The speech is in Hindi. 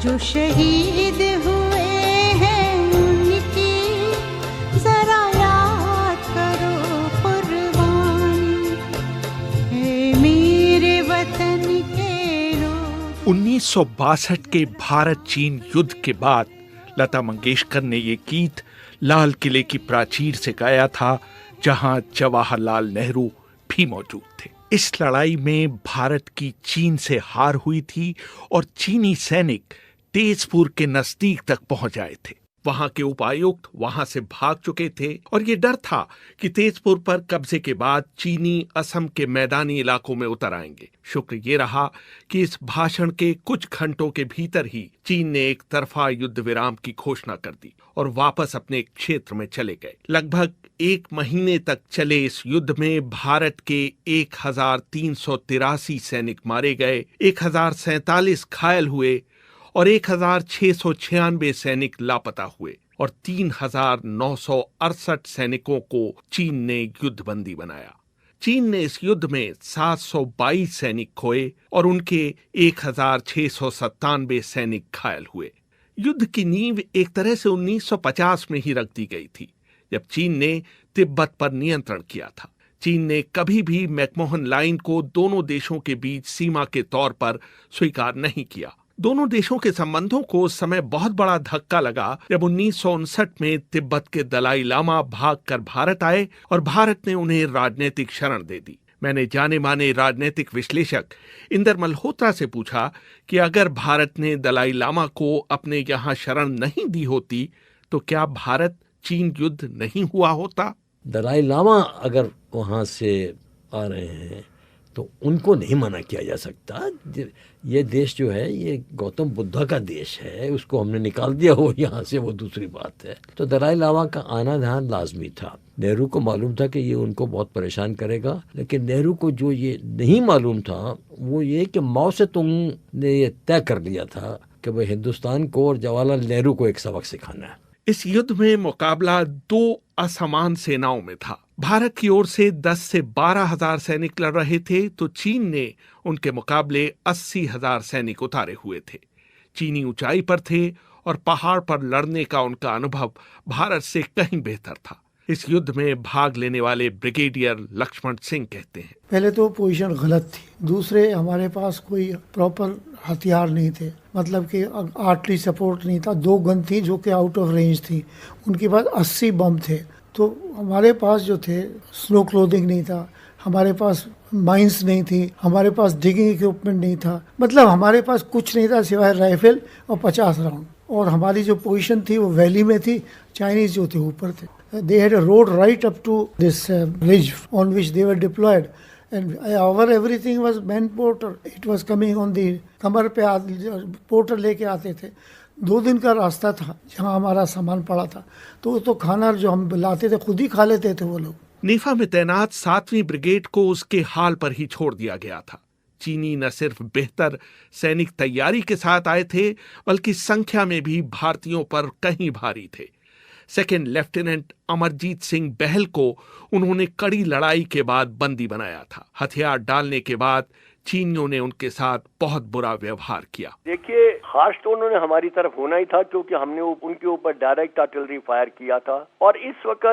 जो शहीद हुए हैं उनकी जरा याद करो कुर्बानी, है मेरे वतन के लोग। 1962 के भारत चीन युद्ध के बाद लता मंगेशकर ने ये गीत लाल किले की प्राचीर से गाया था, जहां जवाहरलाल नेहरू भी मौजूद थे। इस लड़ाई में भारत की चीन से हार हुई थी और चीनी सैनिक तेजपुर के नजदीक तक पहुंच आए थे। वहां के उपायुक्त वहां से भाग चुके थे और ये डर था कि तेजपुर पर कब्जे के बाद चीनी असम के मैदानी इलाकों में उतर आएंगे। शुक्र ये रहा कि इस भाषण के कुछ घंटों के भीतर ही चीन ने एक तरफा युद्ध विराम की घोषणा कर दी और वापस अपने क्षेत्र में चले गए। लगभग 1 महीने तक चले इस युद्ध में भारत के 1383 सैनिक मारे गए, 1047 घायल हुए और 1696 सैनिक लापता हुए और 3968 सैनिकों को चीन ने युद्धबंदी बनाया। चीन ने इस युद्ध में 722 सैनिक खोए और उनके 1697 सैनिक घायल हुए। युद्ध की नींव एक तरह से 1950 में ही रख दी गई थी, जब चीन ने तिब्बत पर नियंत्रण किया था। चीन ने कभी भी मैकमोहन लाइन को दोनों देशों के बीच सीमा के तौर पर स्वीकार नहीं किया। दोनों देशों के संबंधों को उस समय बहुत बड़ा धक्का लगा जब 1959 में तिब्बत के दलाई लामा भागकर भारत आए और भारत ने उन्हें राजनीतिक शरण दे दी। मैंने जाने माने राजनीतिक विश्लेषक इंदर मल्होत्रा से पूछा कि अगर भारत ने दलाई लामा को अपने यहाँ शरण नहीं दी होती तो क्या भारत चीन युद्ध नहीं हुआ होता? दलाई लामा अगर वहाँ से आ रहे हैं तो उनको नहीं मना किया जा सकता। ये देश जो है ये गौतम बुद्धा का देश है, उसको हमने निकाल दिया हो यहाँ से, वो दूसरी बात है। तो दलाई लामा का आना ध्यान लाजमी था। नेहरू को मालूम था कि ये उनको बहुत परेशान करेगा, लेकिन नेहरू को जो ये नहीं मालूम था वो ये कि माओ से तुंग ने ये तय कर लिया था कि भाई हिंदुस्तान को और जवाहरलाल नेहरू को एक सबक सिखाना है। इस युद्ध में मुकाबला 2 असमान सेनाओं में था। भारत की ओर से 10 से 12 हजार सैनिक लड़ रहे थे तो चीन ने उनके मुकाबले 80,000 सैनिक उतारे हुए थे। चीनी ऊंचाई पर थे और पहाड़ पर लड़ने का उनका अनुभव भारत से कहीं बेहतर था। इस युद्ध में भाग लेने वाले ब्रिगेडियर लक्ष्मण सिंह कहते हैं, पहले तो पोजीशन गलत थी, दूसरे हमारे पास कोई प्रॉपर हथियार नहीं थे, मतलब कि आर्टिलरी सपोर्ट नहीं था। 2 गन थी जो कि आउट ऑफ रेंज थी, उनके पास 80 बम थे। तो हमारे पास जो थे स्नो क्लोथिंग नहीं था, हमारे पास माइंस नहीं थी, हमारे पास डिगिंग इक्विपमेंट नहीं था, मतलब हमारे पास कुछ नहीं था सिवाय राइफल और 50 राउंड। और हमारी जो पोजीशन थी वो वैली में थी, चाइनीज जो थे ऊपर थे। They had a road right up to this ridge on which they were deployed, and our everything was man porter. It was coming on the कमर पे पोर्टर लेके आते थे। 2 दिन का रास्ता था जहाँ हमारा सामान पड़ा था, तो खाना जो हम लाते थे खुद ही खा लेते थे वो लोग। नेफा में तैनात 7वीं ब्रिगेड को उसके हाल पर ही छोड़ दिया गया था। चीनी न सिर्फ बेहतर सैनिक तैयारी के साथ आए थे, बल्कि संख्या में भी भारतीयों पर कहीं भारी थे। सेकेंड लेफ्टिनेंट अमरजीत सिंह बहल को उन्होंने कड़ी लड़ाई के बाद बंदी बनाया था। हथियार डालने के बाद चीनियों ने उनके साथ बहुत बुरा व्यवहार किया। देखिए, खास तो उन्होंने हमारी तरफ होना ही था क्योंकि हमने उनके ऊपर डायरेक्ट आर्टिलरी फायर किया था और इस वक्त